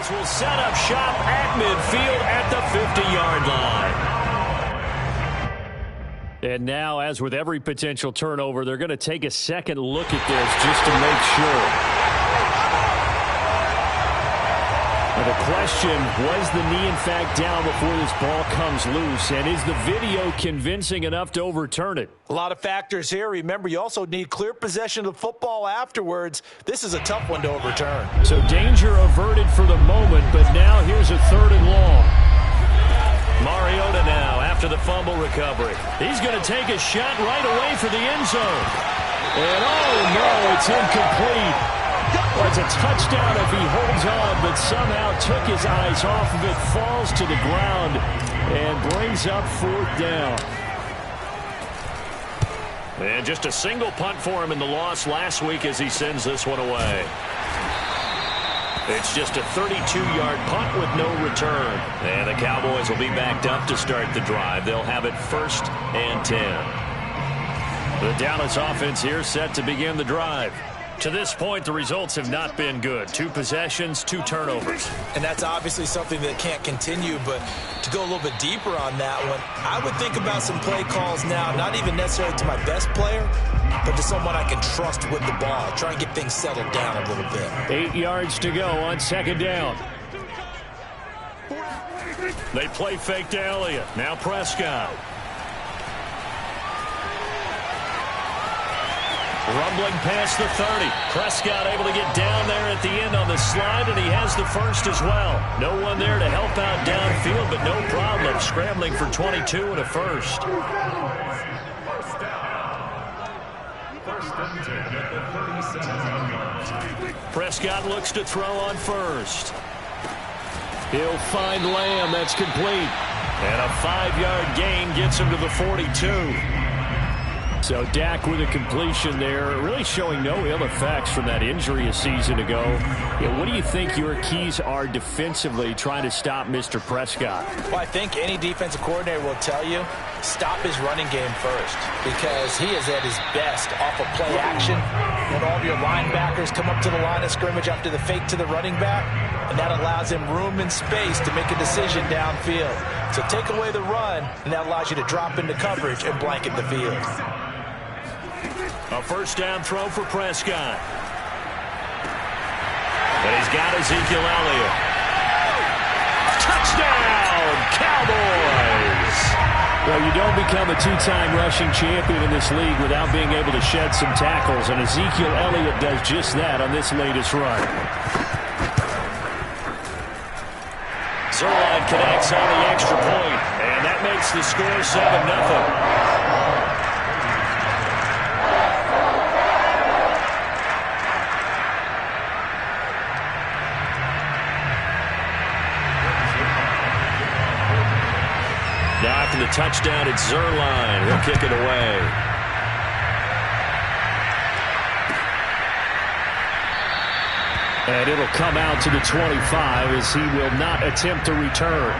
Cowboys will set up shop at midfield at the 50-yard line. And now, as with every potential turnover, they're going to take a second look at this just to make sure. The question, was the knee in fact down before this ball comes loose? And is the video convincing enough to overturn it? A lot of factors here. Remember, you also need clear possession of the football afterwards. This is a tough one to overturn. So danger averted for the moment, but now here's a 3rd and long. Mariota now after the fumble recovery. He's going to take a shot right away for the end zone. And oh no, it's incomplete. Well, it's a touchdown if he holds on, but somehow took his eyes off of it, falls to the ground, and brings up 4th down. And just a single punt for him in the loss last week as he sends this one away. It's just a 32-yard punt with no return. And the Cowboys will be backed up to start the drive. They'll have it 1st and 10. The Dallas offense here set to begin the drive. To this point, the results have not been good. 2 possessions, 2 turnovers. And that's obviously something that can't continue, but to go a little bit deeper on that one, I would think about some play calls now, not even necessarily to my best player, but to someone I can trust with the ball. Try and get things settled down a little bit. 8 yards to go on 2nd down. They play fake to Elliott. Now Prescott. Rumbling past the 30. Prescott able to get down there at the end on the slide, and he has the 1st as well. No one there to help out downfield, but no problem. Scrambling for 22 and a 1st. Prescott looks to throw on 1st. He'll find Lamb. That's complete. And a 5-yard gain gets him to the 42. So Dak with a completion there, really showing no ill effects from that injury a season ago. What do you think your keys are defensively trying to stop Mr. Prescott? Well, I think any defensive coordinator will tell you, stop his running game first, because he is at his best off of play action when all of your linebackers come up to the line of scrimmage after the fake to the running back, and that allows him room and space to make a decision downfield. So take away the run, and that allows you to drop into coverage and blanket the field. A 1st down throw for Prescott. And he's got Ezekiel Elliott. Touchdown, Cowboys! Well, you don't become a 2-time rushing champion in this league without being able to shed some tackles, and Ezekiel Elliott does just that on this latest run. Zerline connects on the extra point, and that makes the score 7-0. Now after the touchdown, it's Zerline. He'll kick it away. And it'll come out to the 25 as he will not attempt to return.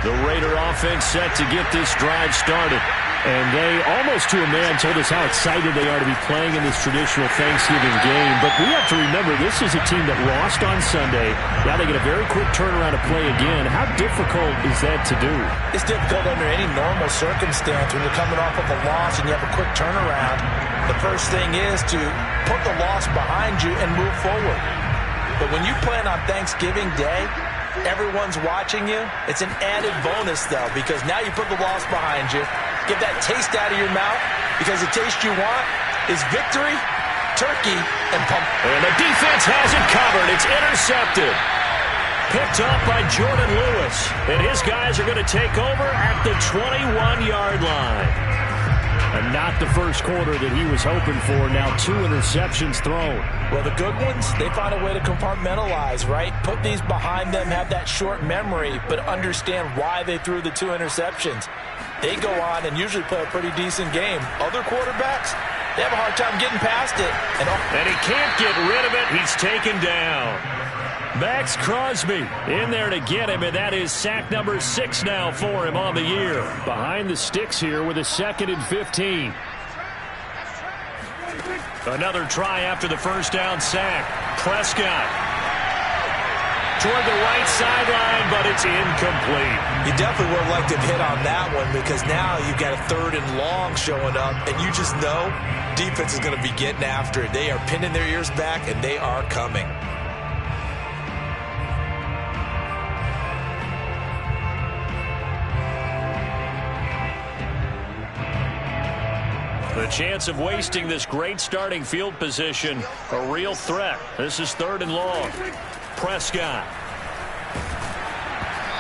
The Raider offense set to get this drive started. And they, almost to a man, told us how excited they are to be playing in this traditional Thanksgiving game. But we have to remember, this is a team that lost on Sunday. Now they get a very quick turnaround to play again. How difficult is that to do? It's difficult under any normal circumstance when you're coming off of a loss and you have a quick turnaround. The first thing is to put the loss behind you and move forward. But when you plan on Thanksgiving Day, everyone's watching you. It's an added bonus, though, because now you put the loss behind you. Get that taste out of your mouth, because the taste you want is victory, turkey, and pumpkin. And the defense has it covered. It's intercepted. Picked up by Jordan Lewis. And his guys are going to take over at the 21-yard line. And not the first quarter that he was hoping for. Now 2 interceptions thrown. Well, the good ones, they find a way to compartmentalize, right? Put these behind them, have that short memory, but understand why they threw the 2 interceptions. They go on and usually play a pretty decent game. Other quarterbacks, they have a hard time getting past it. And he can't get rid of it. He's taken down. Max Crosby in there to get him, and that is sack number 6 now for him on the year. Behind the sticks here with a 2nd and 15. Another try after the first down sack. Prescott toward the right sideline, but it's incomplete. You definitely would have liked to have hit on that one, because now you've got a 3rd and long showing up, and you just know defense is going to be getting after it. They are pinning their ears back, and they are coming. The chance of wasting this great starting field position, a real threat. This is 3rd and long. Prescott.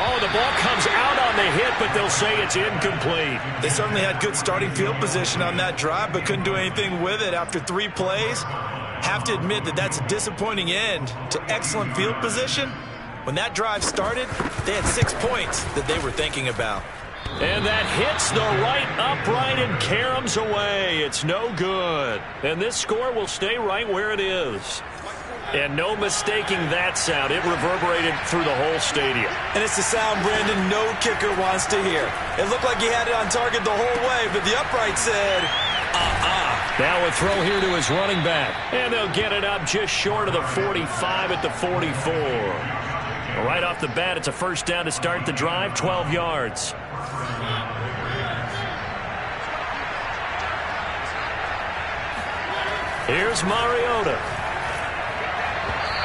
Oh, the ball comes out on the hit, but they'll say it's incomplete. They certainly had good starting field position on that drive, but couldn't do anything with it after 3 plays. Have to admit that that's a disappointing end to excellent field position. When that drive started, they had 6 points that they were thinking about. And that hits the right upright and caroms away. It's no good. And this score will stay right where it is. And no mistaking that sound. It reverberated through the whole stadium. And it's the sound, Brandon, no kicker wants to hear. It looked like he had it on target the whole way, but the upright said, Now a throw here to his running back. And they'll get it up just short of the 45 at the 44. Right off the bat, it's a first down to start the drive, 12 yards. Here's Mariota.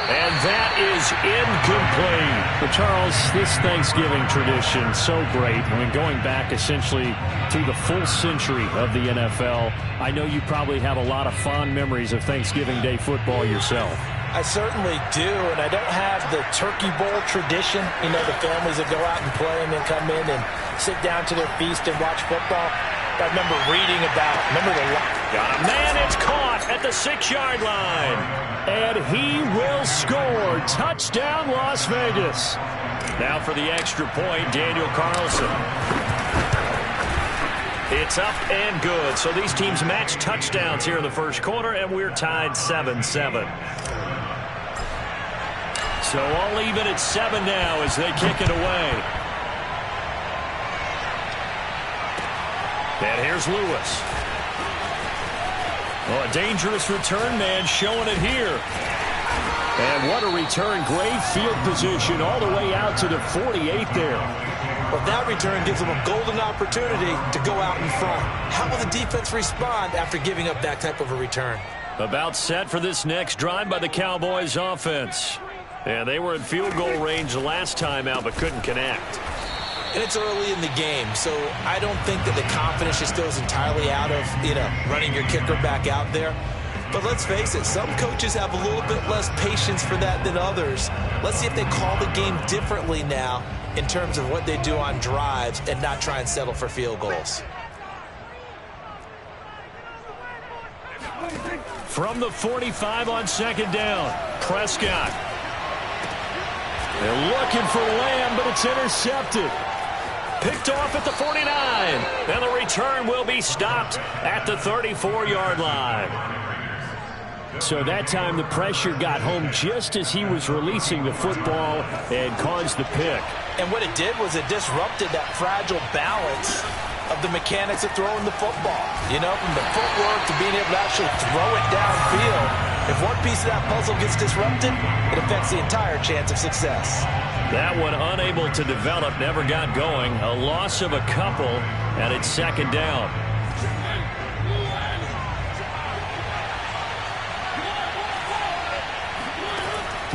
And that is incomplete. But Charles, this Thanksgiving tradition, so great. I mean, going back essentially through the full century of the NFL, I know you probably have a lot of fond memories of Thanksgiving Day football yourself. I certainly do, and I don't have the Turkey Bowl tradition. You know, the families that go out and play and then come in and sit down to their feast and watch football. I remember reading about, Got a man, it's caught at the 6-yard line. And he will score. Touchdown, Las Vegas. Now for the extra point, Daniel Carlson. It's up and good. So these teams match touchdowns here in the first quarter, and we're tied 7-7. So all even at 7 now as they kick it away. And here's Lewis. Oh, a dangerous return man showing it here. And what a return. Great field position all the way out to the 48 there. Well, that return gives them a golden opportunity to go out in front. How will the defense respond after giving up that type of a return? About set for this next drive by the Cowboys offense. And they were in field goal range last time out, but couldn't connect. And it's early in the game, so I don't think that the confidence just goes entirely out of, running your kicker back out there. But let's face it, some coaches have a little bit less patience for that than others. Let's see if they call the game differently now in terms of what they do on drives and not try and settle for field goals. From the 45 on 2nd down, Prescott. They're looking for Lamb, but it's intercepted. Picked off at the 49. And the return will be stopped at the 34-yard line. So that time the pressure got home just as he was releasing the football and caused the pick. And what it did was it disrupted that fragile balance of the mechanics of throwing the football. From the footwork to being able to actually throw it downfield. If one piece of that puzzle gets disrupted, it affects the entire chance of success. That one unable to develop, never got going. A loss of a couple, and it's 2nd down.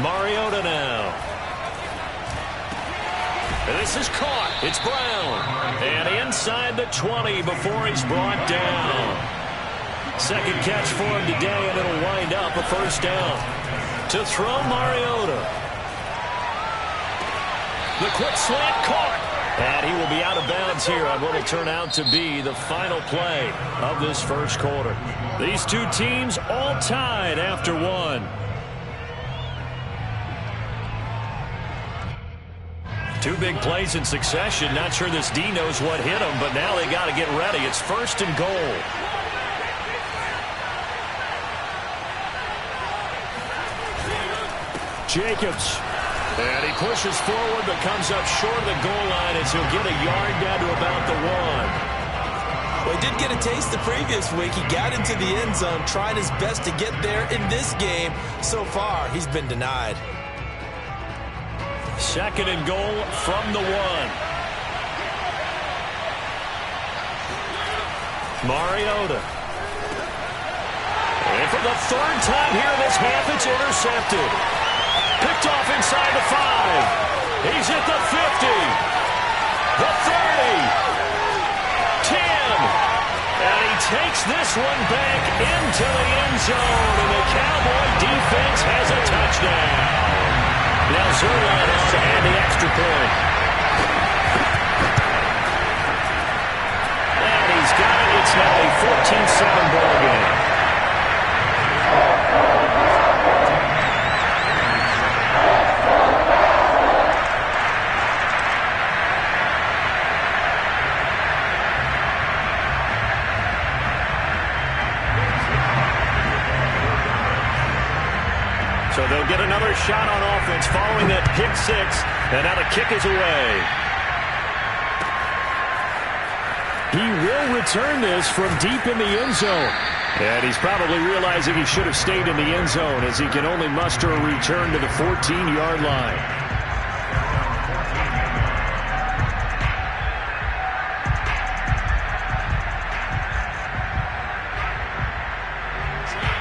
Mariota now. This is caught. It's Brown. And inside the 20 before he's brought down. Second catch for him today, and it'll wind up a first down. To throw Mariota. The quick slant caught. And he will be out of bounds here on what will turn out to be the final play of this first quarter. These two teams all tied after one. Two big plays in succession. Not sure this D knows what hit him, but now they got to get ready. It's 1st and goal. Jacobs And he pushes forward but comes up short of the goal line as he'll get a yard down to about the 1. Well, he did get a taste the previous week. He got into the end zone, trying his best to get there in this game. So far, he's been denied. 2nd and goal from the 1. Mariota. And for the 3rd time here in this half, it's intercepted. Picked off inside the 5. He's at the 50. The 30. 10. And he takes this one back into the end zone. And the Cowboy defense has a touchdown. Now Zerline on to add the extra point. And he's got it. It's now a 14-7 ball game. So they'll get another shot on offense following that pick 6. And now the kick is away. He will return this from deep in the end zone. And he's probably realizing he should have stayed in the end zone as he can only muster a return to the 14-yard line.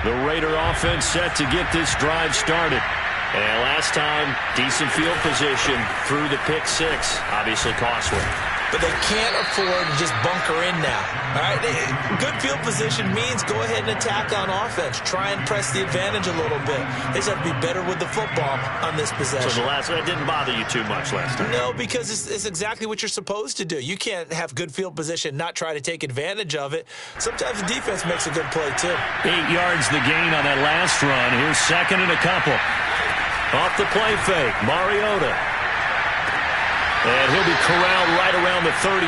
The Raider offense set to get this drive started. And last time, decent field position through the pick 6. Obviously costly. But they can't afford to just bunker in now. All right, good field position means go ahead and attack on offense. Try and press the advantage a little bit. They just have to be better with the football on this possession. So that didn't bother you too much last time? No, because it's exactly what you're supposed to do. You can't have good field position, not try to take advantage of it. Sometimes the defense makes a good play, too. 8 yards the gain on that last run. Here's 2nd and a couple. Off the play fake, Mariota. And he'll be corralled right around the 34.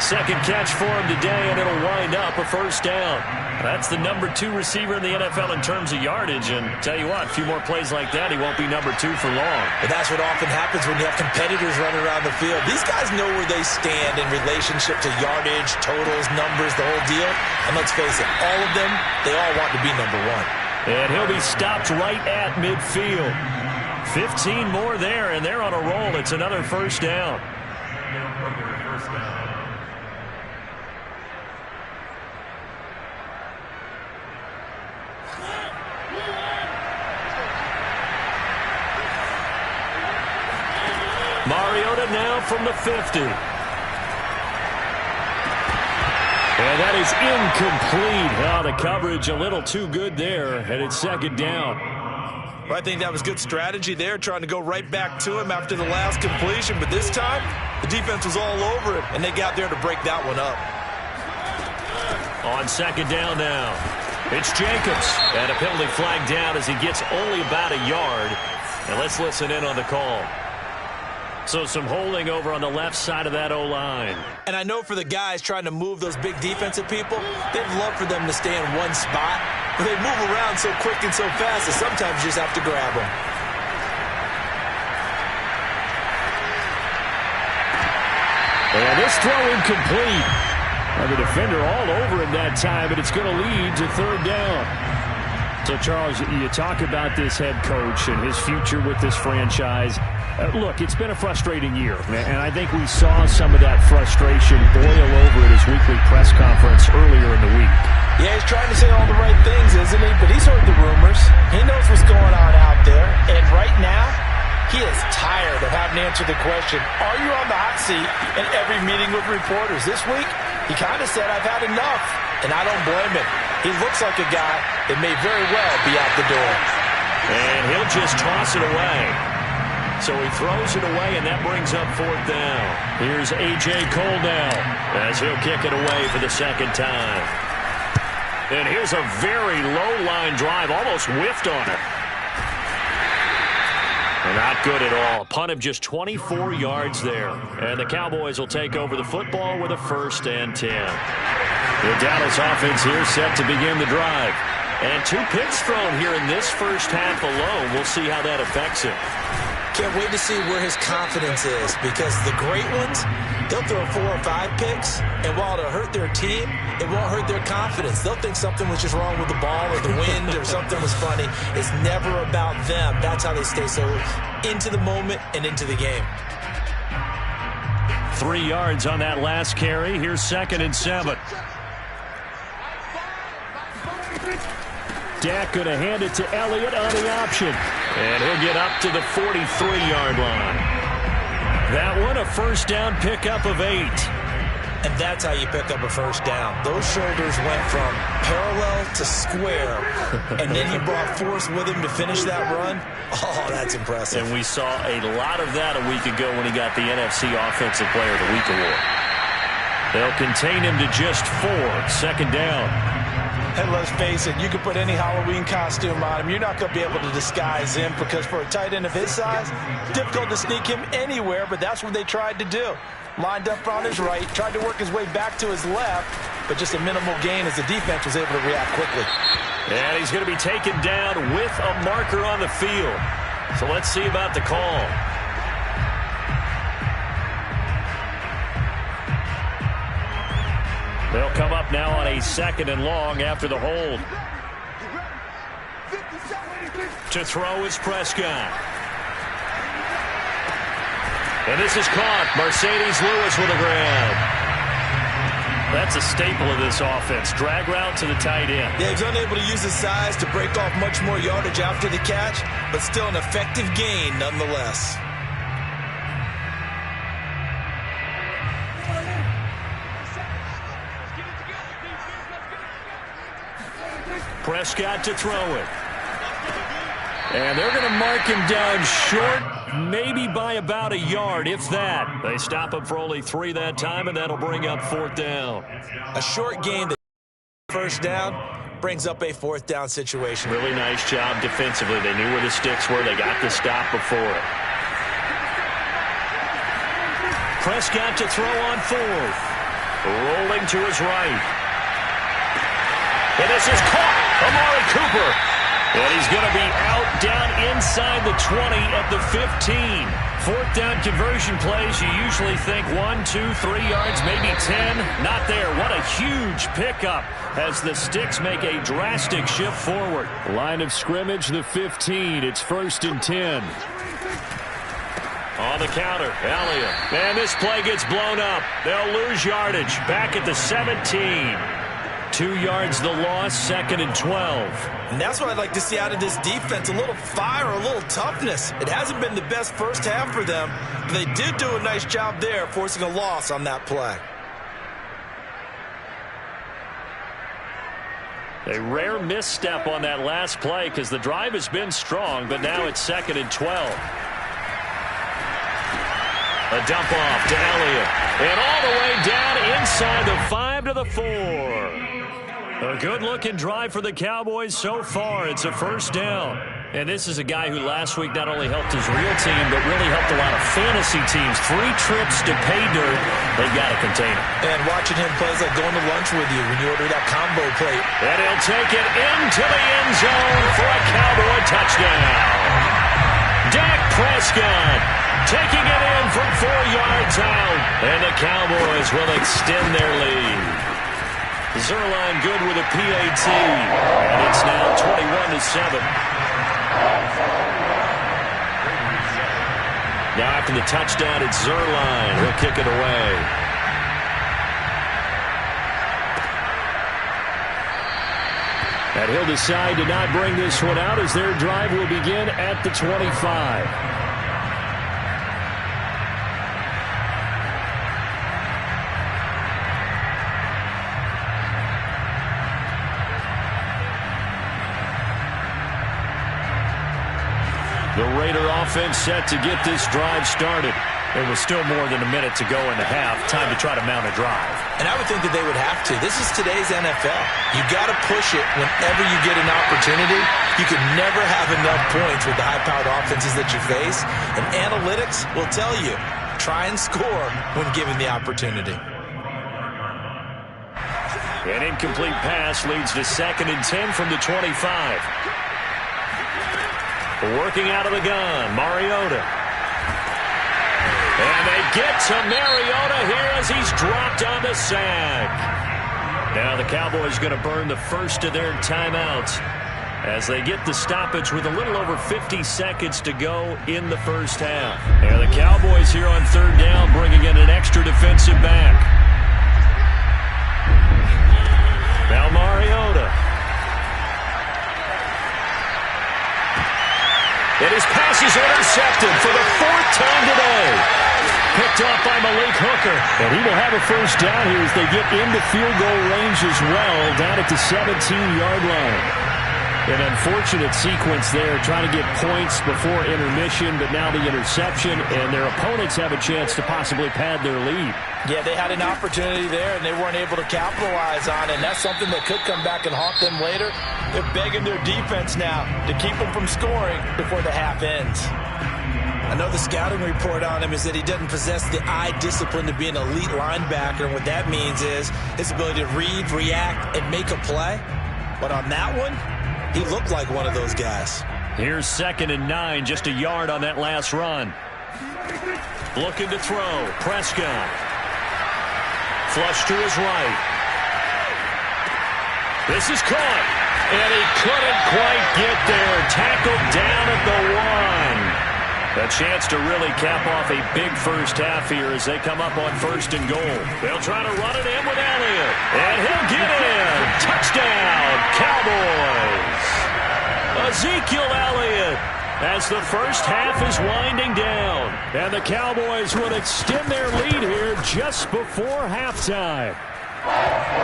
2nd catch for him today, and it'll wind up a 1st down. That's the number 2 receiver in the NFL in terms of yardage. And tell you what, a few more plays like that, he won't be number 2 for long. But that's what often happens when you have competitors running around the field. These guys know where they stand in relationship to yardage, totals, numbers, the whole deal. And let's face it, all of them, they all want to be number 1. And he'll be stopped right at midfield. 15 more there, and they're on a roll. It's another 1st down. Mariota now from the 50. And that is incomplete. Oh, the coverage a little too good there, and it's 2nd down. Well, I think that was good strategy there, trying to go right back to him after the last completion. But this time, the defense was all over him, and they got there to break that one up. On 2nd down now, it's Jacobs. And a penalty flag down as he gets only about a yard. And let's listen in on the call. So some holding over on the left side of that O-line. And I know for the guys trying to move those big defensive people, they'd love for them to stay in one spot. But they move around so quick and so fast that sometimes you just have to grab them. And this throw incomplete. And the defender all over him that time, but it's going to lead to 3rd down. So, Charles, you talk about this head coach and his future with this franchise. Look, it's been a frustrating year, and I think we saw some of that frustration boil over at his weekly press conference earlier in the week. Yeah, he's trying to say all the right things, isn't he? But he's heard the rumors. He knows what's going on out there. And right now, he is tired of having to answer the question, are you on the hot seat in every meeting with reporters? This week, he kind of said, I've had enough. And I don't blame him. He looks like a guy that may very well be out the door. And he'll just toss it away. So he throws it away, and that brings up 4th down. Here's A.J. Cole now as he'll kick it away for the 2nd time. And here's a very low-line drive, almost whiffed on it. Not good at all. Punt of just 24 yards there. And the Cowboys will take over the football with a 1st and 10. The Dallas offense here set to begin the drive. And 2 picks thrown here in this first half alone. We'll see how that affects him. Can't wait to see where his confidence is, because the great ones, they'll throw 4 or 5 picks, and while it'll hurt their team, it won't hurt their confidence. They'll think something was just wrong with the ball or the wind or something was funny. It's never about them. That's how they stay so into the moment and into the game. 3 yards on that last carry. Here's 2nd and 7. Dak going to hand it to Elliott on the option. And he'll get up to the 43-yard line. That one, a first down pickup of 8. And that's how you pick up a first down. Those shoulders went from parallel to square, and then he brought force with him to finish that run. Oh, that's impressive. And we saw a lot of that a week ago when he got the NFC Offensive Player of the Week award. They'll contain him to just 4. 2nd down. And let's face it, you can put any Halloween costume on him. You're not going to be able to disguise him, because for a tight end of his size, difficult to sneak him anywhere, but that's what they tried to do. Lined up on his right, tried to work his way back to his left, but just a minimal gain as the defense was able to react quickly. And he's going to be taken down with a marker on the field. So let's see about the call. They'll come up now on a 2nd and long after the hold. To throw is Prescott. And this is caught. Mercedes Lewis with a grab. That's a staple of this offense. Drag route to the tight end. Yeah, he's unable to use his size to break off much more yardage after the catch, but still an effective gain nonetheless. Prescott to throw it. And they're going to mark him down short, maybe by about a yard, if that. They stop him for only 3 that time, and that'll bring up 4th down. A short gain that first down brings up a 4th down situation. Really nice job defensively. They knew where the sticks were. They got the stop before it. Prescott to throw on 4th. Rolling to his right. And this is caught. Amari Cooper. And he's going to be out down inside the 20 at the 15. 4th down conversion plays, you usually think 1, 2, 3 yards, maybe 10. Not there. What a huge pickup as the sticks make a drastic shift forward. Line of scrimmage, the 15. It's 1st and 10. On the counter, Elliott. And this play gets blown up. They'll lose yardage. Back at the 17. 2 yards the loss, 2nd and 12. And that's what I'd like to see out of this defense, a little fire, a little toughness. It hasn't been the best first half for them, but they did do a nice job there, forcing a loss on that play. A rare misstep on that last play because the drive has been strong, but now it's 2nd and 12. A dump off to Elliott. And all the way down inside the 5 to the 4. A good-looking drive for the Cowboys so far. It's a 1st down. And this is a guy who last week not only helped his real team, but really helped a lot of fantasy teams. 3 trips to pay dirt. They've got to contain him. And watching him play is like going to lunch with you when you order that combo plate. And he'll take it into the end zone for a Cowboy touchdown. Dak Prescott taking it in from 4 yards out. And the Cowboys will extend their lead. Zerline good with a PAT. And it's now 21-7. Now after the touchdown, it's Zerline. He'll kick it away. And he'll decide to not bring this one out as their drive will begin at the 25. The Raider offense set to get this drive started. There was still more than a minute to go in the half. Time to try to mount a drive. And I would think that they would have to. This is today's NFL. You got to push it whenever you get an opportunity. You can never have enough points with the high-powered offenses that you face. And analytics will tell you, try and score when given the opportunity. An incomplete pass leads to 2nd and 10 from the 25. Working out of the gun, Mariota. And they get to Mariota here as he's dropped on the sack. Now the Cowboys going to burn the first of their timeouts as they get the stoppage with a little over 50 seconds to go in the first half. And the Cowboys here on 3rd down bringing in an extra defensive back. Now Mariota. And his pass is intercepted for the 4th time today. Picked off by Malik Hooker. And he will have a first down here as they get into field goal range as well, down at the 17-yard line. An unfortunate sequence there, trying to get points before intermission, but now the interception, and their opponents have a chance to possibly pad their lead. Yeah, they had an opportunity there, and they weren't able to capitalize on it, and that's something that could come back and haunt them later. They're begging their defense now to keep them from scoring before the half ends. I know the scouting report on him is that he doesn't possess the eye discipline to be an elite linebacker, and what that means is his ability to read, react, and make a play. But on that one, he looked like one of those guys. Here's 2nd and 9, just a yard on that last run. Looking to throw. Prescott. Flush to his right. This is caught. And he couldn't quite get there. Tackled down at the 1. A chance to really cap off a big first half here as they come up on 1st and goal. They'll try to run it in with Elliott. And he'll get in. Touchdown, Cowboys. Ezekiel Elliott as the first half is winding down. And the Cowboys would extend their lead here just before halftime.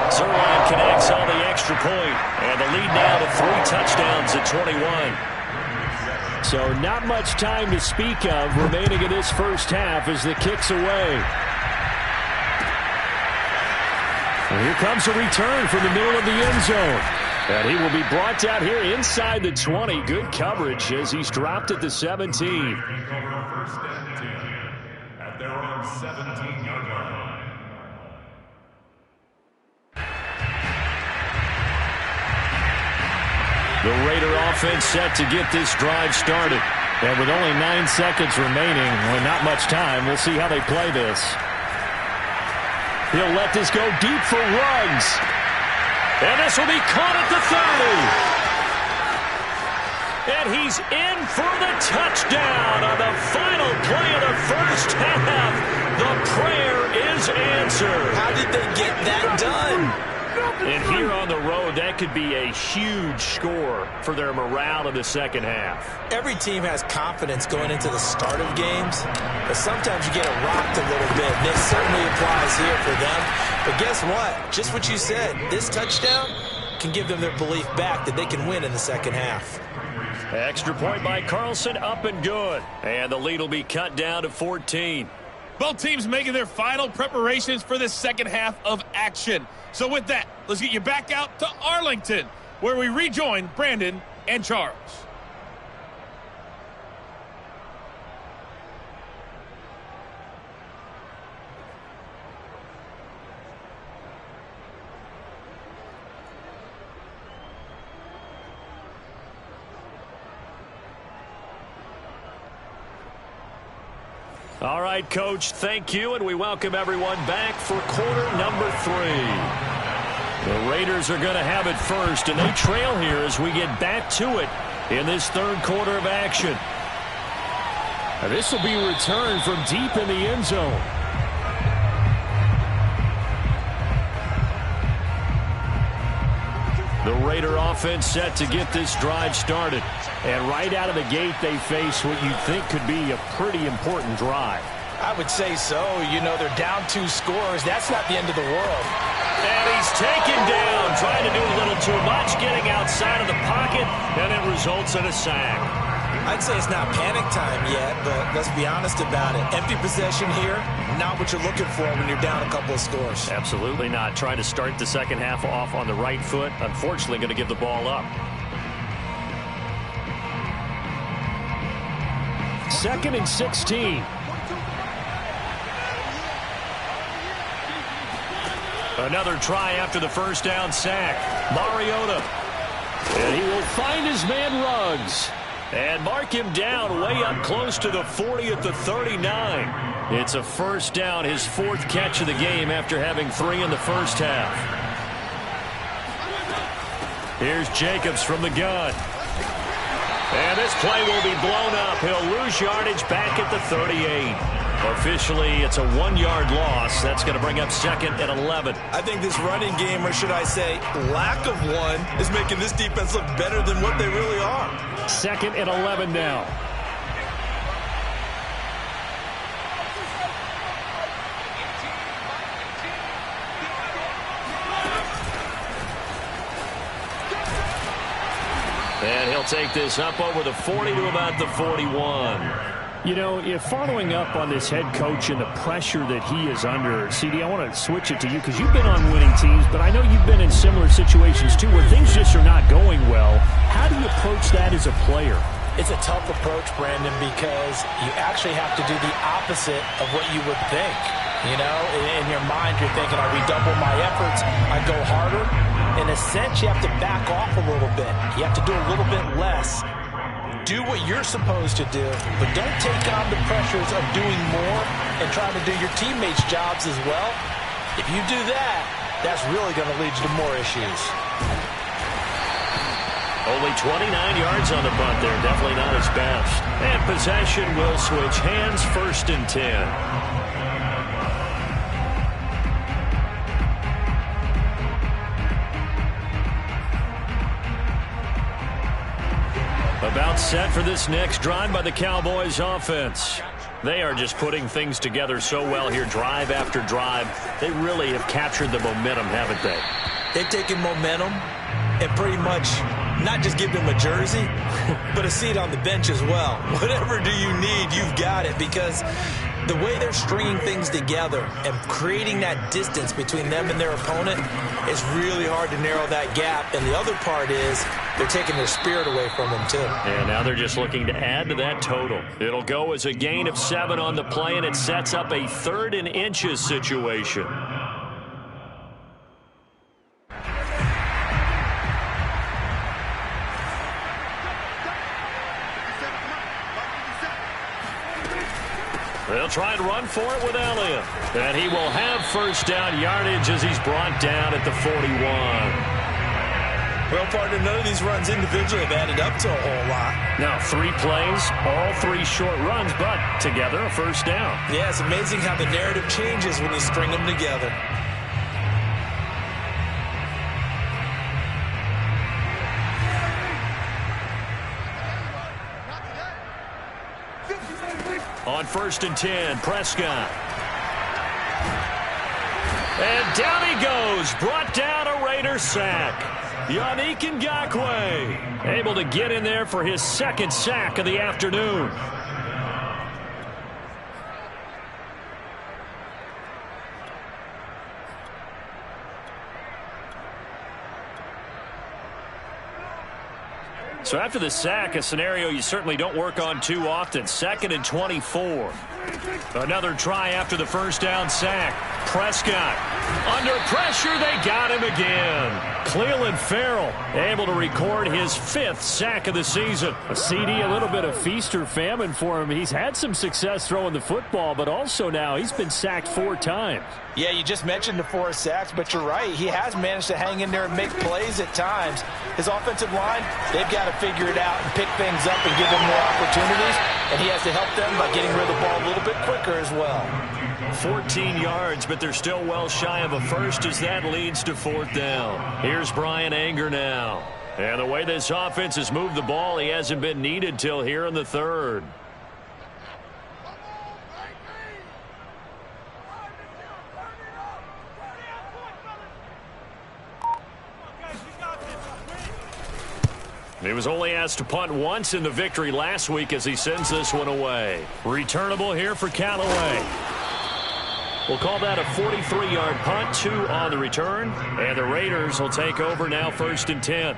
Zerline connects on the extra point. And the lead now to 3 touchdowns at 21. So not much time to speak of remaining in this first half as the kick's away. And here comes a return from the middle of the end zone. And he will be brought down here inside the 20. Good coverage as he's dropped at the 17. At their own 17-yard line. The Raider offense set to get this drive started. And with only 9 seconds remaining, well, not much time, we'll see how they play this. He'll let this go deep for Ruggs. And this will be caught at the 30. And he's in for the touchdown on the final play of the first half. The prayer is answered. How did they get that done? And here on the road, that could be a huge score for their morale in the second half. Every team has confidence going into the start of games, but sometimes you get it rocked a little bit. And this certainly applies here for them. But guess what? Just what you said, this touchdown can give them their belief back that they can win in the second half. Extra point by Carlson, up and good. And the lead will be cut down to 14. Both teams making their final preparations for this second half of action. So with that, let's get you back out to Arlington, where we rejoin Brandon and Charles. All right, Coach, thank you, and we welcome everyone back for quarter number 3. The Raiders are going to have it first, and they trail here as we get back to it in this third quarter of action. Now, this will be returned from deep in the end zone. The Raider offense set to get this drive started. And right out of the gate, they face what you'd think could be a pretty important drive. I would say so. You know, they're down 2 scores. That's not the end of the world. And he's taken down, trying to do a little too much, getting outside of the pocket, and it results in a sack. I'd say it's not panic time yet, but let's be honest about it. Empty possession here, not what you're looking for when you're down a couple of scores. Absolutely not. Trying to start the second half off on the right foot. Unfortunately, going to give the ball up. 2nd and 16. Another try after the first down sack. Mariota. And he will find his man Ruggs. And mark him down way up close to the 40 at the 39. It's a first down, his fourth catch of the game after having 3 in the first half. Here's Jacobs from the gun. And this play will be blown up. He'll lose yardage back at the 38. Officially, it's a 1-yard loss. That's going to bring up second and 11. I think this running game, or should I say lack of one, is making this defense look better than what they really are. Second and 11 now. And he'll take this up over the 40 to about the 41. You know, if following up on this head coach and the pressure that he is under, CD, I want to switch it to you because you've been on winning teams, but I know you've been in similar situations too where things just are not going well. How do you approach that as a player? It's a tough approach, Brandon, because you actually have to do the opposite of what you would think. You know, in your mind, you're thinking, I redouble my efforts, I go harder. In a sense, you have to back off a little bit. You have to do a little bit less. Do what you're supposed to do, but don't take on the pressures of doing more and trying to do your teammates' jobs as well. If you do that, that's really going to lead you to more issues. Only 29 yards on the punt there. Definitely not his best. And possession will switch hands, first and 10. About set for this next drive by the Cowboys offense. They are just putting things together so well here, drive after drive. They really have captured the momentum, haven't they? They've taken momentum and pretty much not just give them a jersey, but a seat on the bench as well. Whatever do you need, you've got it, because the way they're stringing things together and creating that distance between them and their opponent, it's really hard to narrow that gap. And the other part is they're taking their spirit away from them, too. And now they're just looking to add to that total. It'll go as a gain of 7 on the play, and it sets up a 3rd and inches situation. They'll try and run for it with Elliott. And he will have first down yardage as he's brought down at the 41. Well, partner, none of these runs individually have added up to a whole lot. Now, 3 plays, all 3 short runs, but together a first down. Yeah, it's amazing how the narrative changes when you string them together. On first and 10, Prescott. And down he goes. Brought down a Raider sack. Yannick Ngakoue able to get in there for his 2nd sack of the afternoon. So after the sack, a scenario you certainly don't work on too often. 2nd and 24. Another try after the first down sack. Prescott under pressure. They got him again. Cleveland Farrell able to record his 5th sack of the season. A CD, a little bit of feast or famine for him. He's had some success throwing the football, but also now he's been sacked 4 times. Yeah, you just mentioned the 4 sacks, but you're right. He has managed to hang in there and make plays at times. His offensive line, they've got to figure it out and pick things up and give him more opportunities, and he has to help them by getting rid of the ball a little bit quicker as well. 14 yards, but they're still well shy of a first as that leads to 4th down. Here's Brian Anger now. And the way this offense has moved the ball, he hasn't been needed till here in the 3rd. He was only asked to punt once in the victory last week as he sends this one away. Returnable here for Callaway. We'll call that a 43-yard punt, 2 on the return. And the Raiders will take over now, first and 10.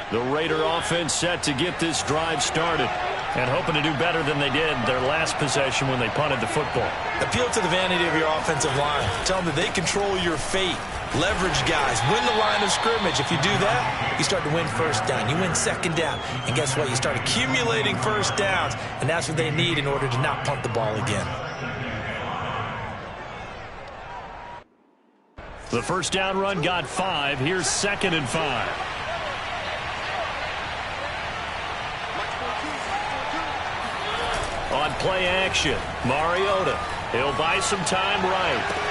The Raider offense set to get this drive started and hoping to do better than they did their last possession when they punted the football. Appeal to the vanity of your offensive line. Tell them that they control your fate. Leverage guys. Win the line of scrimmage. If you do that, you start to win first down. You win second down. And guess what? You start accumulating first downs. And that's what they need in order to not punt the ball again. The first down run got 5. Here's 2nd and 5. On play action, Mariota. He'll buy some time right.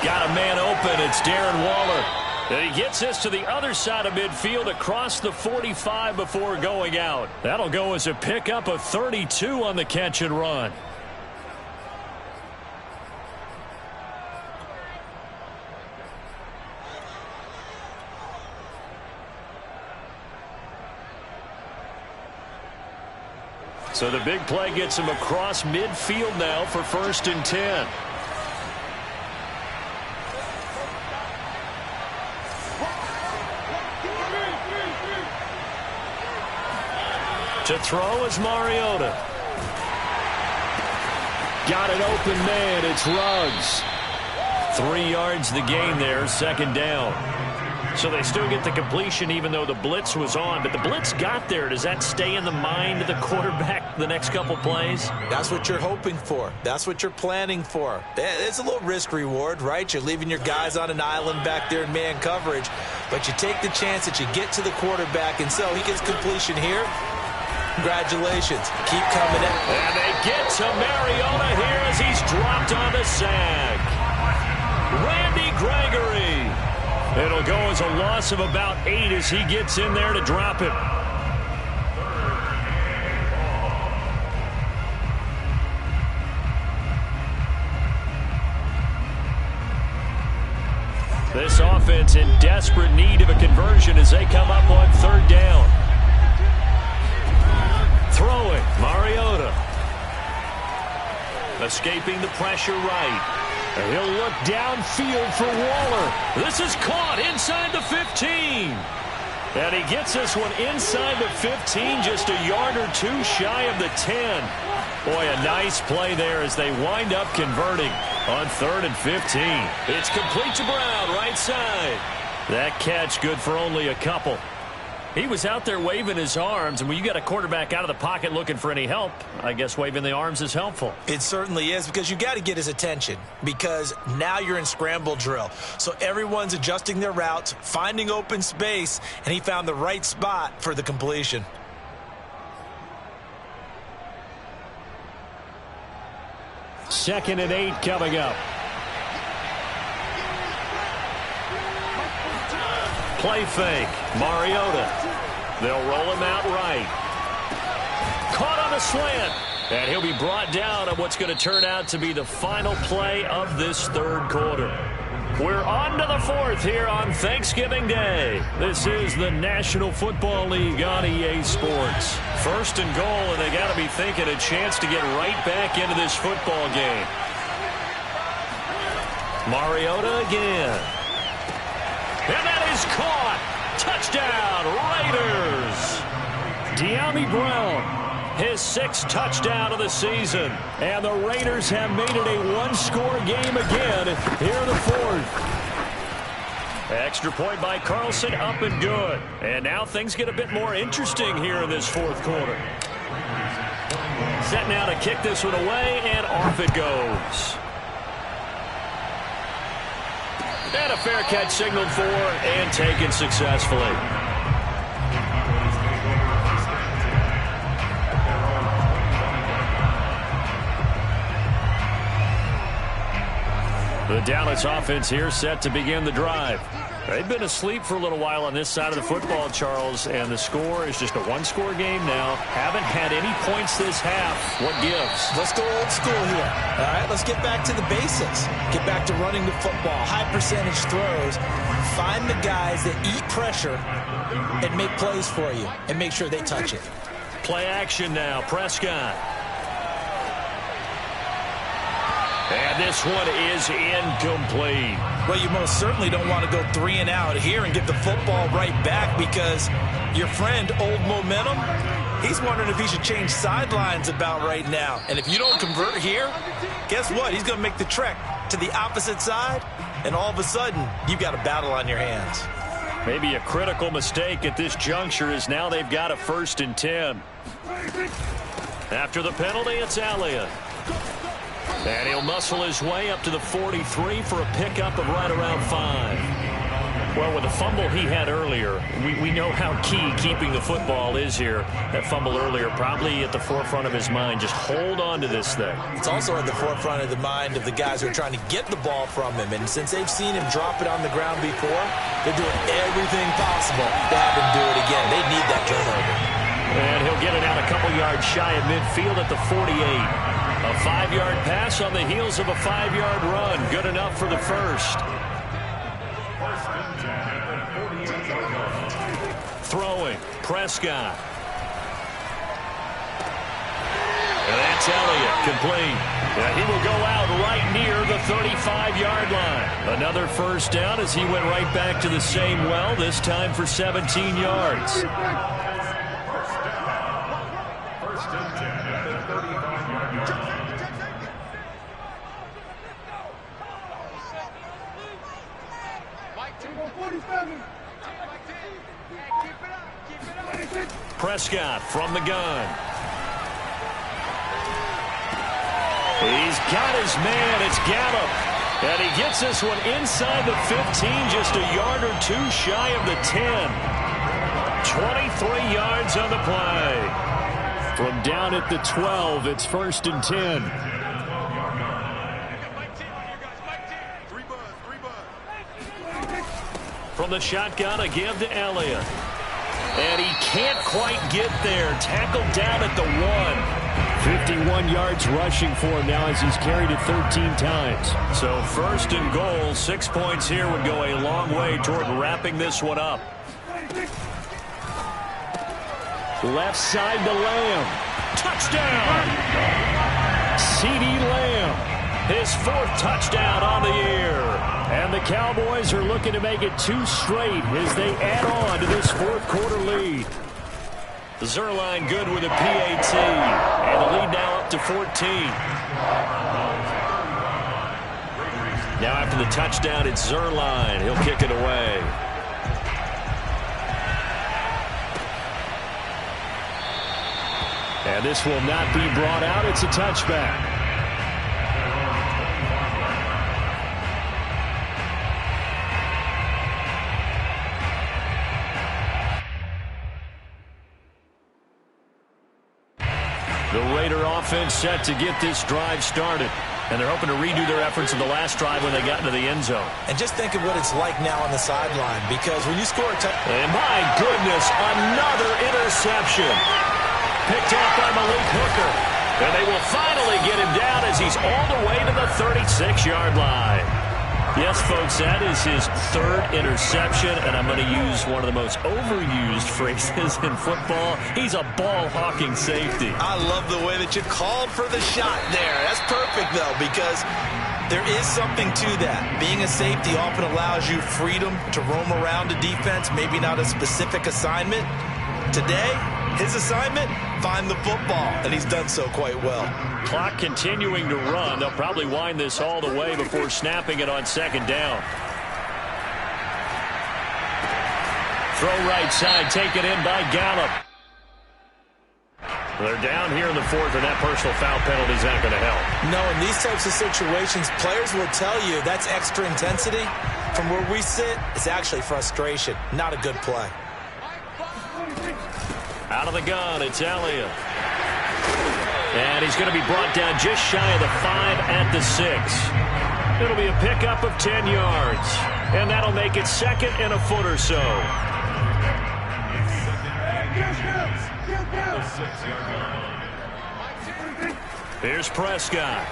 Got a man open. It's Darren Waller. And he gets this to the other side of midfield across the 45 before going out. That'll go as a pickup of 32 on the catch and run. So the big play gets him across midfield now for 1st and 10. To throw is Mariota. Got an open man. It's Ruggs. 3 yards the gain there, 2nd down. So they still get the completion even though the blitz was on. But the blitz got there. Does that stay in the mind of the quarterback the next couple plays? That's what you're hoping for. That's what you're planning for. It's a little risk reward, right? You're leaving your guys on an island back there in man coverage. But you take the chance that you get to the quarterback. And so he gets completion here. Congratulations. Keep coming in. And they get to Mariota here as he's dropped on the sack. Randy Gregory. It'll go as a loss of about 8 as he gets in there to drop it. This offense in desperate need of a conversion as they come up on 3rd down. Throwing, Mariota. Escaping the pressure right. And he'll look downfield for Waller. This is caught inside the 15. And he gets this one inside the 15, just a yard or 2 shy of the 10. Boy, a nice play there as they wind up converting on 3rd and 15. It's complete to Brown, right side. That catch good for only a couple. He was out there waving his arms, and when you got a quarterback out of the pocket looking for any help, I guess waving the arms is helpful. It certainly is, because you got to get his attention, because now you're in scramble drill. So everyone's adjusting their routes, finding open space, and he found the right spot for the completion. Second and 8 coming up. Play fake. Mariota. They'll roll him out right. Caught on the slant. And he'll be brought down on what's going to turn out to be the final play of this 3rd quarter. We're on to the 4th here on Thanksgiving Day. This is the National Football League on EA Sports. 1st and goal, and they got to be thinking a chance to get right back into this football game. Mariota again. And that is caught. Touchdown, Raiders. De'Ami Brown, his 6th touchdown of the season. And the Raiders have made it a 1-score game again here in the 4th. Extra point by Carlson, up and good. And now things get a bit more interesting here in this 4th quarter. Set now to kick this one away, and off it goes. And a fair catch signaled for and taken successfully. The Dallas offense here set to begin the drive. They've been asleep for a little while on this side of the football, Charles, and the score is just a 1-score game now. Haven't had any points this half. What gives? Let's go old school here. All right, let's get back to the basics. Get back to running the football, high percentage throws. Find the guys that eat pressure and make plays for you and make sure they touch it. Play action now, Prescott. And this one is incomplete. Well, you most certainly don't want to go 3 and out here and get the football right back, because your friend, Old Momentum, he's wondering if he should change sidelines about right now. And if you don't convert here, guess what? He's going to make the trek to the opposite side, and all of a sudden, you've got a battle on your hands. Maybe a critical mistake at this juncture, is now they've got a 1st and 10. After the penalty, it's Elliott. And he'll muscle his way up to the 43 for a pickup of right around 5. Well, with the fumble he had earlier, we know how key keeping the football is here. That fumble earlier probably at the forefront of his mind. Just hold on to this thing. It's also at the forefront of the mind of the guys who are trying to get the ball from him. And since they've seen him drop it on the ground before, they're doing everything possible to have him do it again. They need that turnover. And he'll get it out a couple yards shy of midfield at the 48. A 5-yard pass on the heels of a 5-yard run. Good enough for the first. Throwing, Prescott. And that's Elliott, complete. And he will go out right near the 35-yard line. Another first down as he went right back to the same well, this time for 17 yards. Prescott from the gun. He's got his man. It's Gallup. And he gets this one inside the 15, just a yard or two shy of the 10. 23 yards on the play. From down at the 12, it's 1st and 10. From the shotgun, a give to Elliott. And he can't quite get there. Tackled down at the 1. 51 yards rushing for him now as he's carried it 13 times. So 1st and goal, 6 points here would go a long way toward wrapping this one up. Left side to Lamb. Touchdown! CeeDee Lamb, his 4th touchdown on the year. And the Cowboys are looking to make it 2 straight as they add on to this 4th quarter lead. Zerline good with a PAT. And the lead now up to 14. Now after the touchdown, it's Zerline. He'll kick it away. And this will not be brought out. It's a touchback. The Raider offense set to get this drive started. And they're hoping to redo their efforts of the last drive when they got into the end zone. And just think of what it's like now on the sideline, because when you score a touchdown... And my goodness, another interception. Picked off by Malik Hooker. And they will finally get him down as he's all the way to the 36-yard line. Yes, folks, that is his 3rd interception, and I'm going to use one of the most overused phrases in football. He's a ball-hawking safety. I love the way that you called for the shot there. That's perfect, though, because there is something to that. Being a safety often allows you freedom to roam around a defense, maybe not a specific assignment. Today, his assignment, find the football, and he's done so quite well. Clock continuing to run. They'll probably wind this all the way before snapping it on 2nd down. Throw right side, taken in by Gallup. They're down here in the 4th, and that personal foul penalty is not going to help. No, in these types of situations, players will tell you that's extra intensity. From where we sit, it's actually frustration. Not a good play. Out of the gun, it's Elliott. And he's going to be brought down just shy of the 5 at the 6. It'll be a pickup of 10 yards. And that'll make it 2nd and a foot or so. Here's Prescott.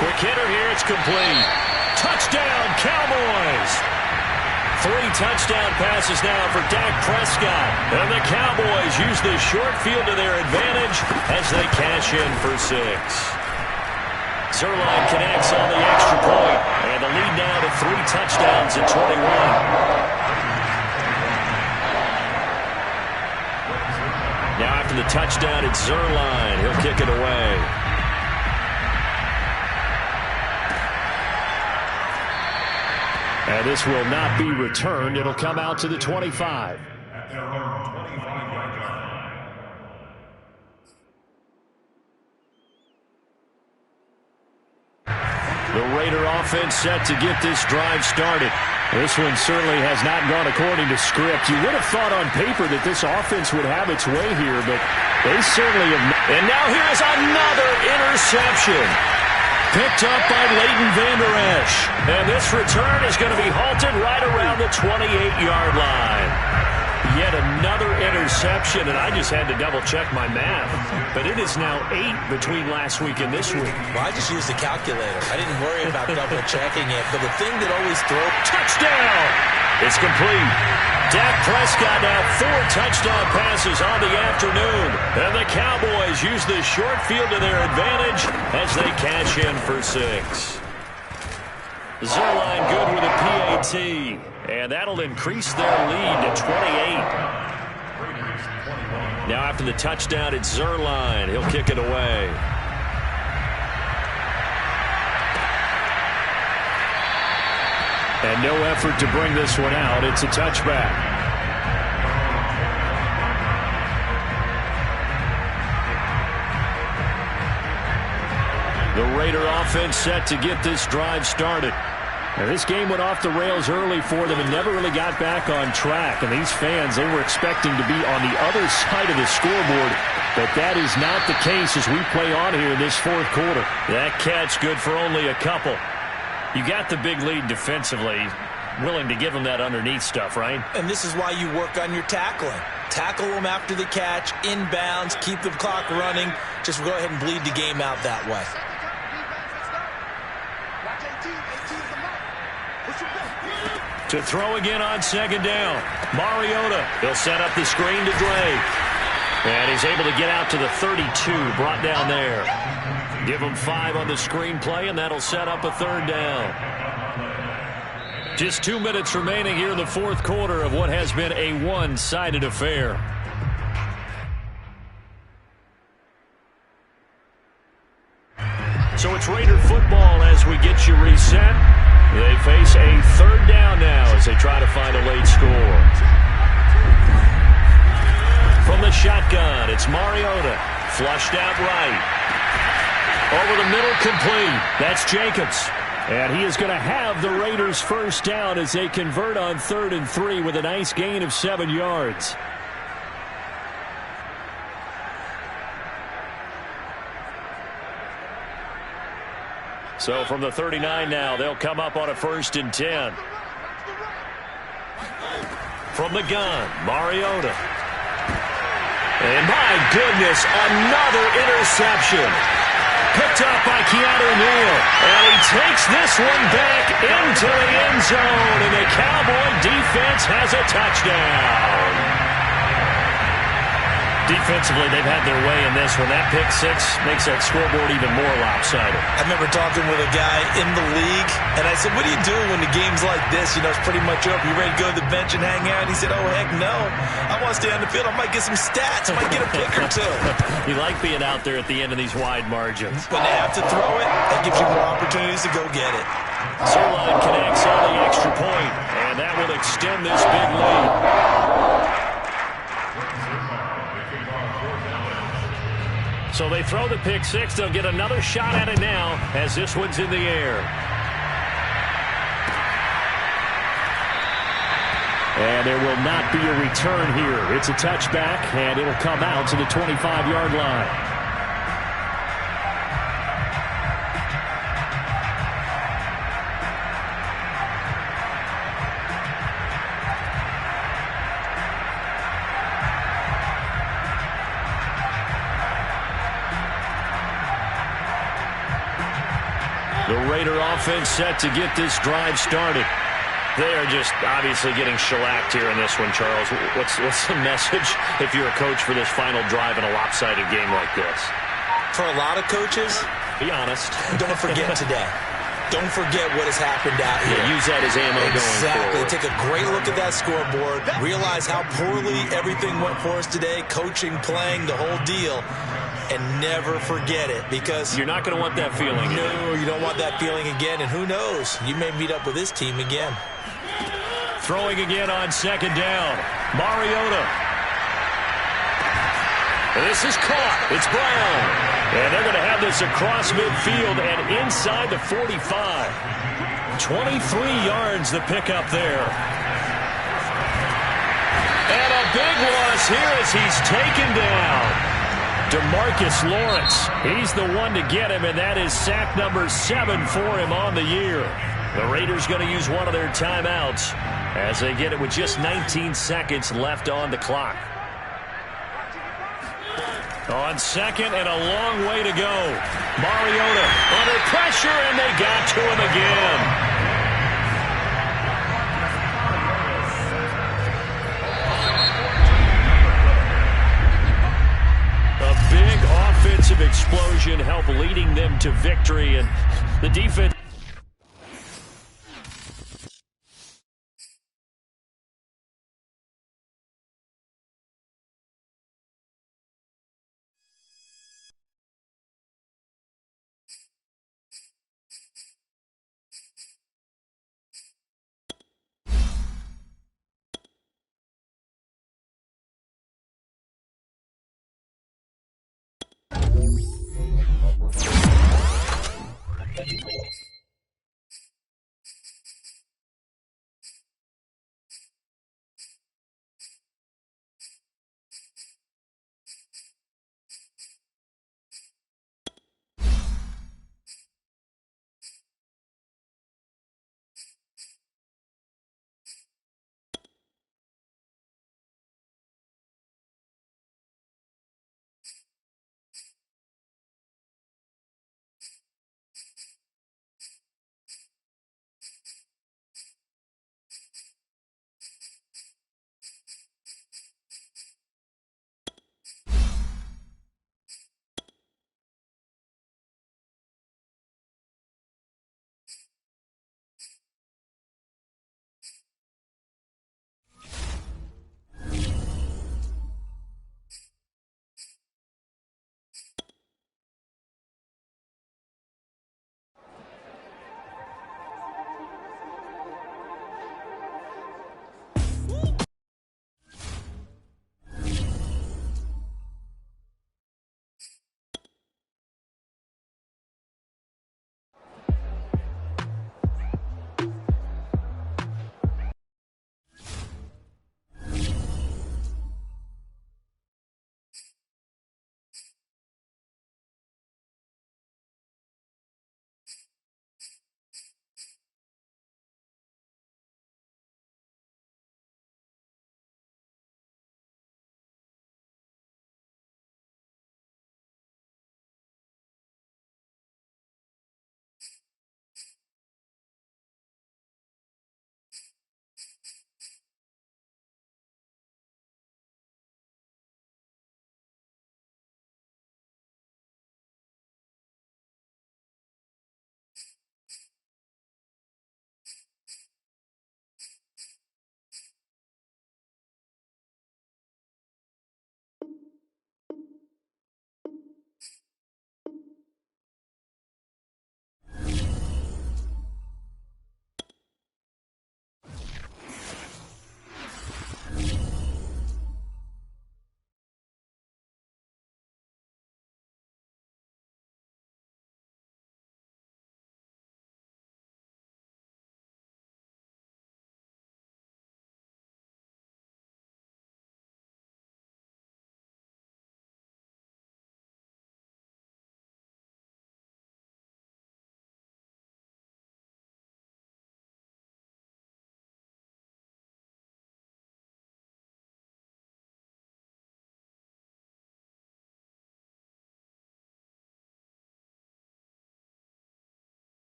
Quick hitter here, it's complete. Touchdown, Cowboys! 3 touchdown passes now for Dak Prescott. And the Cowboys use the short field to their advantage as they cash in for 6. Zerline connects on the extra point, and the lead now to 3 touchdowns at 21. Now after the touchdown, it's Zerline. He'll kick it away. And this will not be returned. It'll come out to the 25. At their own 25-yard line. The Raider offense set to get this drive started. This one certainly has not gone according to script. You would have thought on paper that this offense would have its way here, but they certainly have not. And now here's another interception. Picked up by Leighton Vander Esch. And this return is going to be halted right around the 28-yard line. Yet another interception, and I just had to double-check my math. But it is now 8 between last week and this week. Well, I just used a calculator. I didn't worry about double-checking it. But the thing that always throws... Touchdown! It's complete. Dak Prescott now 4 touchdown passes on the afternoon. And the Cowboys use the short field to their advantage as they cash in for 6. Zerline good with a PAT. And that'll increase their lead to 28. Now after the touchdown, it's Zerline. He'll kick it away. And no effort to bring this one out. It's a touchback. The Raider offense set to get this drive started. Now, this game went off the rails early for them and never really got back on track. And these fans, they were expecting to be on the other side of the scoreboard. But that is not the case as we play on here in this fourth quarter. That catch good for only a couple. You got the big lead defensively. Willing to give them that underneath stuff, right? And this is why you work on your tackling. Tackle them after the catch, inbounds, keep the clock running. Just go ahead and bleed the game out that way. To throw again on second down. Mariota. He'll set up the screen to Drake. And he's able to get out to the 32, brought down there. Give him 5 on the screenplay, and that'll set up a 3rd down. Just 2 minutes remaining here in the fourth quarter of what has been a one-sided affair. So it's Raider football as we get you reset. They face a 3rd down now as they try to find a late score. From the shotgun, it's Mariota. Flushed out right. Over the middle, complete. That's Jacobs. And he is going to have the Raiders' first down as they convert on 3rd and 3 with a nice gain of 7 yards. So from the 39 now, they'll come up on a 1st and 10. From the gun, Mariota. And my goodness, another interception. Picked up by Keanu Neal. And he takes this one back into the end zone. And the Cowboy defense has a touchdown. Defensively, they've had their way in this one. That pick 6 makes that scoreboard even more lopsided. I remember talking with a guy in the league, and I said, what do you do when the game's like this? You know, it's pretty much over. You ready to go to the bench and hang out? He said, oh, heck no. I want to stay on the field. I might get some stats. I might get a pick or 2. You like being out there at the end of these wide margins. When they have to throw it, that gives you more opportunities to go get it. Zerline connects on the extra point, and that will extend this big lead. So they throw the pick 6. They'll get another shot at it now as this one's in the air. And there will not be a return here. It's a touchback, and it'll come out to the 25-yard line. The Raider offense set to get this drive started. They are just obviously getting shellacked here in this one, Charles. What's the message if you're a coach for this final drive in a lopsided game like this? For a lot of coaches, Be honest. Don't forget today. Don't forget what has happened out here. Yeah, use that as ammo going Exactly. forward. Take a great look at that scoreboard. Realize how poorly everything went for us today. Coaching, playing, the whole deal. And never forget it, because you're not going to want that feeling. No, you don't want that feeling again. And who knows? You may meet up with this team again. Throwing again on second down. Mariota. This is caught. It's Brown. And they're going to have this across midfield and inside the 45. 23 yards the pickup there. And a big loss here as he's taken down. DeMarcus Lawrence, he's the one to get him, and that is sack number 7 for him on the year. The Raiders going to use one of their timeouts as they get it with just 19 seconds left on the clock. On second and a long way to go. Mariota under pressure, and they got to him again. Big offensive explosion helped leading them to victory, and the defense.